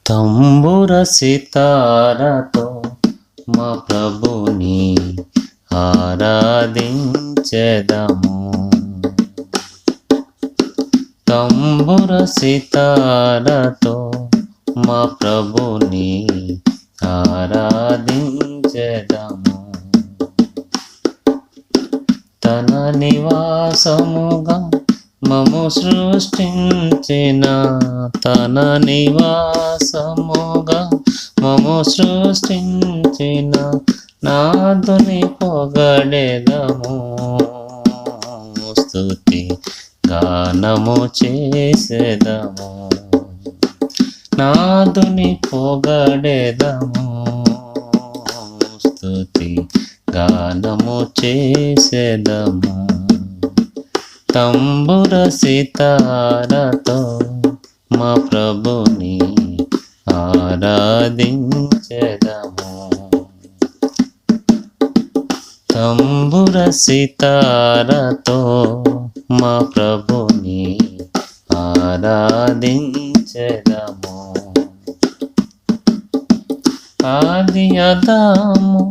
తంబుర సితారతో మా ప్రభుని ఆరాధించెదము. తంబుర సితారతో మా ప్రభుని ఆరాధించెదము. తన నివాసముగా మము సృష్టించిన, తన నివాసముగా మము సృష్టించిన నాదుని పొగడెదము. స్తుతి గానము చేసెదము, నాదుని పొగడెదము. స్తుతి గానము చేసెదము. తంబుర సితారతో మా ప్రభుని ఆరాధించెదము. తంబుర సితారతో మా ప్రభుని ఆరాధించెదము. ఆది ఆదాము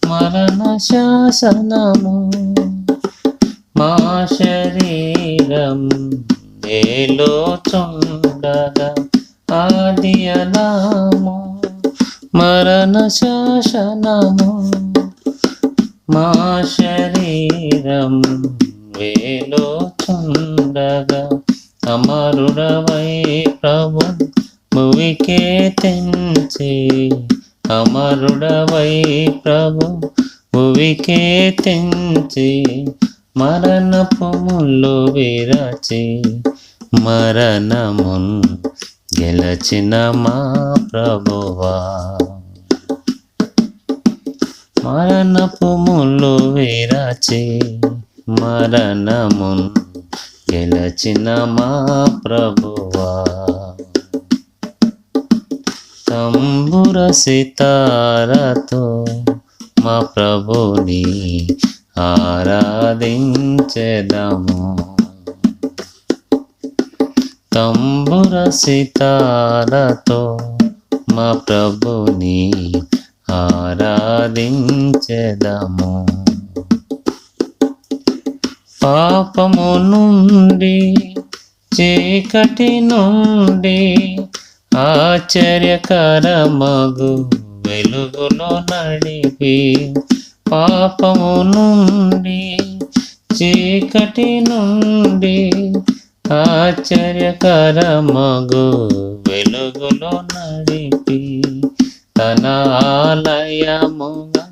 మరణ శాసనము మా శరీరం ఏలుచుండగా, ఆది ఆదాము మరణ శాసనము మా శరీరం వేలుచుండగా, అమరుడవై ప్రభు భువికే తెంచి, అమరుడవై ప్రభు భువికే తెంచి మరణపు ముళ్ళు విరచి మరణమున్ గెలచిన మా ప్రభువా. మరణపు ముళ్ళు విరచి మరణమున్ గెలచిన మా ప్రభువా. తంబుర సితారతో మా ప్రభుని ఆరాధించెదము. తంబుర సితారతో మా ప్రభుని ఆరాధించెదము. పాపము నుండి చీకటి నుండి ఆశ్చర్యకరమగు వెలుగులో నడిపి, పాపము నుండి చీకటి నుండి ఆశ్చర్యకరమగు వెలుగులో నడిపి, తన ఆలయముగా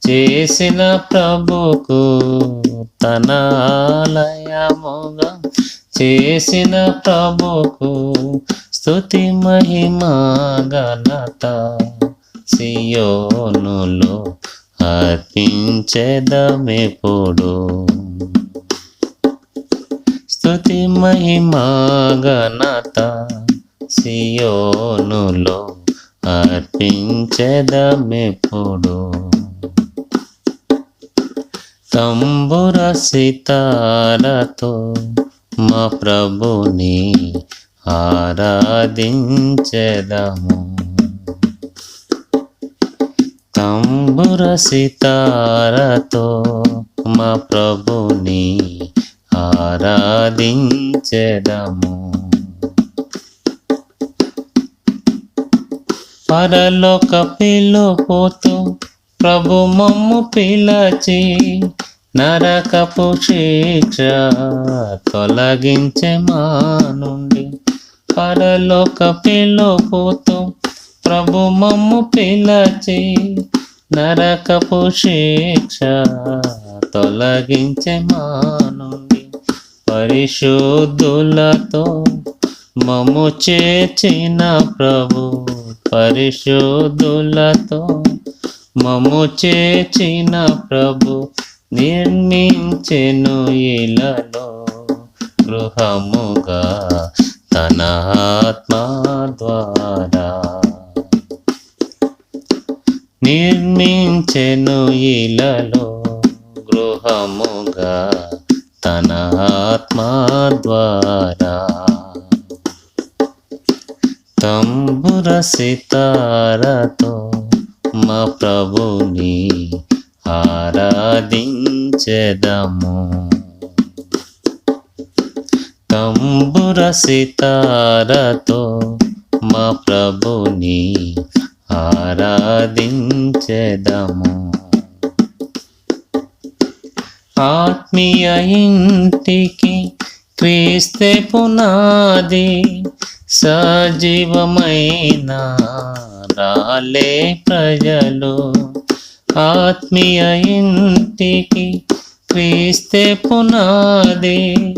చేసిన ప్రభుకు, తన ఆలయముగా చేసిన ప్రభుకు స్తుతి మహిమ ఘనత సియోనులో అర్పించెదమెప్పుడు. స్తుతి మహిమ ఘనత సియోనులో అర్పించెదమెప్పుడు. తంబుర సితారతో మా ప్రభుని ఆరాధించెదము. తంబుర సితారతో మా ప్రభుని ఆరాధించెదము. పరలోక పిలుపుతో ప్రభు మమ్ము పిలచి, నరకపు శిక్ష తొలగించె మా నుండి. పరలోక పిలుపుతో ప్రభు మమ్ము పిలచి, నరకపు శిక్ష తొలగించె మా నుండి. పరిశుద్ధులతో మమ్ము చేర్చిన ప్రభు, పరిశుద్ధులతో మమ్ము చేర్చిన ప్రభు నిర్మించెను ఇలలో గృహముగా తన ఆత్మ ద్వారా. నిర్మించెను ఇలలో గృహముగా తన ఆత్మ ద్వారా. తంబుర సితారతో మా ప్రభుని ఆరాధించెదము. తంబుర సితారతో మా ప్రభుని ఆరాధించెదము. ఆత్మీయ ఇంటికి క్రీస్తే పునాది, సజీవమైన రాలే ప్రజలు. ఆత్మీయ ఇంటికి క్రీస్తే పునాది,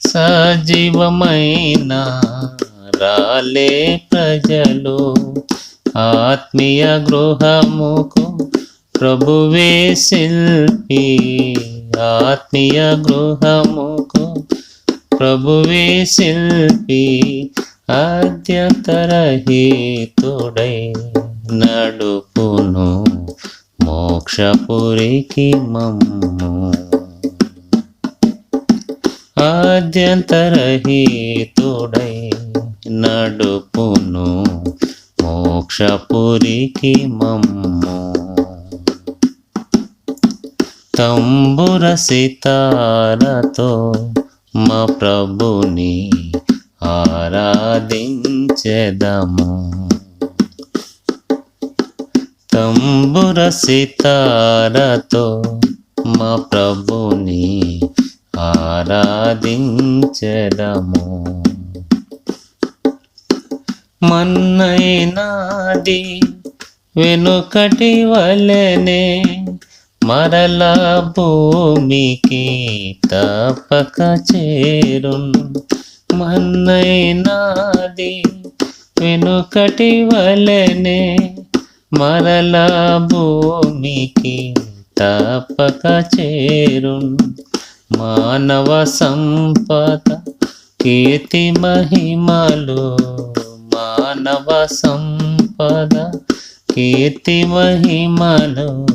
సజీవమైన రాలే ప్రజలు. ఆత్మీయ గృహముకు ప్రభువే శిల్పి, ఆత్మీయ గృహముకు ప్రభువే శిల్పి. ఆద్యంతరహితుడై నడుపును మోక్షపురికి మమ్ము. ఆద్యంతరహితుడై నడుపును మోక్షపురికి మమ్ము. తంబుర సితారతో మా ప్రభుని ఆరాధించెదము. తంబుర సితారతో మా ప్రభుని ఆరాధించెదము. మన్నైనాది వెనుకటి వలెనే మరలా భూమికి తప్పక చేరును. మన్నైనాది వెనుకటి వలెనే మరలా భూమికి తప్పక చేరును. మానవ సంపద కీర్తి మహిమలు, మానవ సంపద కీర్తి మహిమలు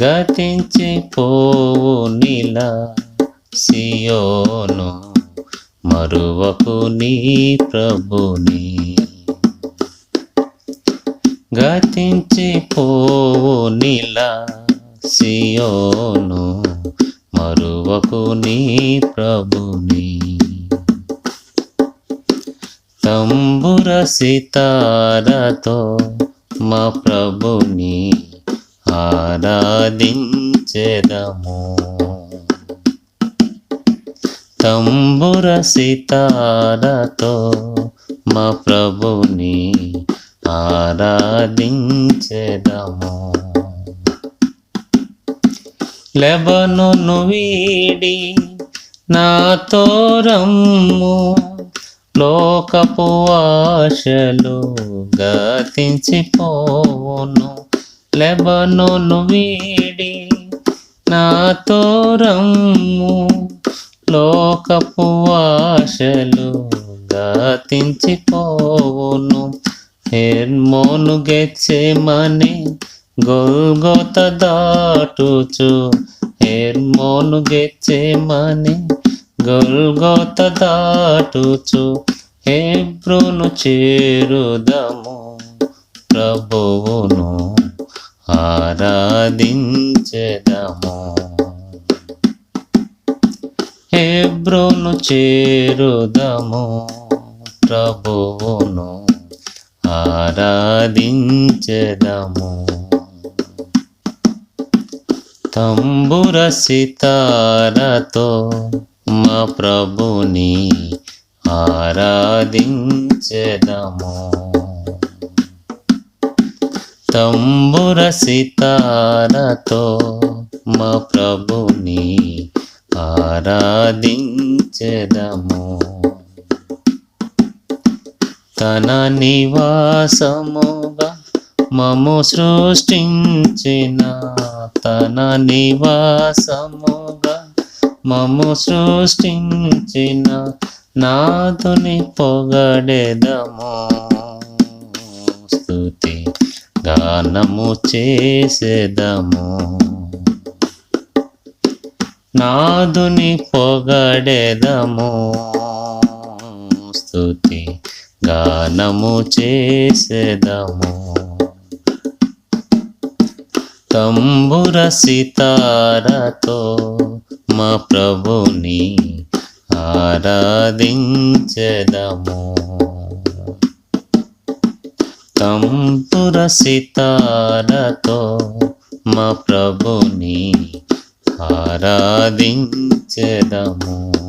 గతించిపోవు నిలా సియోను మరువకు నీ ప్రభుని. గతించిపోవు నిలా సియోను మరువకు నీ ప్రభుని. తంబుర సితారతో మా ప్రభుని ఆరాధించెదము. తంబుర సితారతో మా ప్రభుని ఆరాధించెదము. లెబనోను వీడి నాతో రమ్ము, లోకపు ఆశలు గతించిపోవును. లెబనోను వీడి నాతో రమ్ము, లోకపు ఆశలు గతించిపోవును. హెర్మోను గెత్సేమనే గొల్గొత దాటుచు, హెర్మోను గెత్సేమనే గొల్గొత దాటుచు హెబ్రోను చేరుదము. ప్రభువును ఆరాధించెదము. హెబ్రోను చేరుదము, ప్రభువును ఆరాధించెదము. తంబుర సితారతో మా ప్రభుని ఆరాధించెదము. తంబుర సితారతో మా ప్రభుని ఆరాధించెదము. తన నివాసముగా మము సృష్టించిన, తన నివాసముగా మము సృష్టించిన నాథుని పొగడెదము. స్తుతి గానము చేసెదము. నాథుని పొగడెదము. స్తుతి గానము చేసెదము. తంబుర సితారతో మా ప్రభుని ఆరాధించెదము. తంబుర సితారతో మా ప్రభుని ఆరాధించెదము.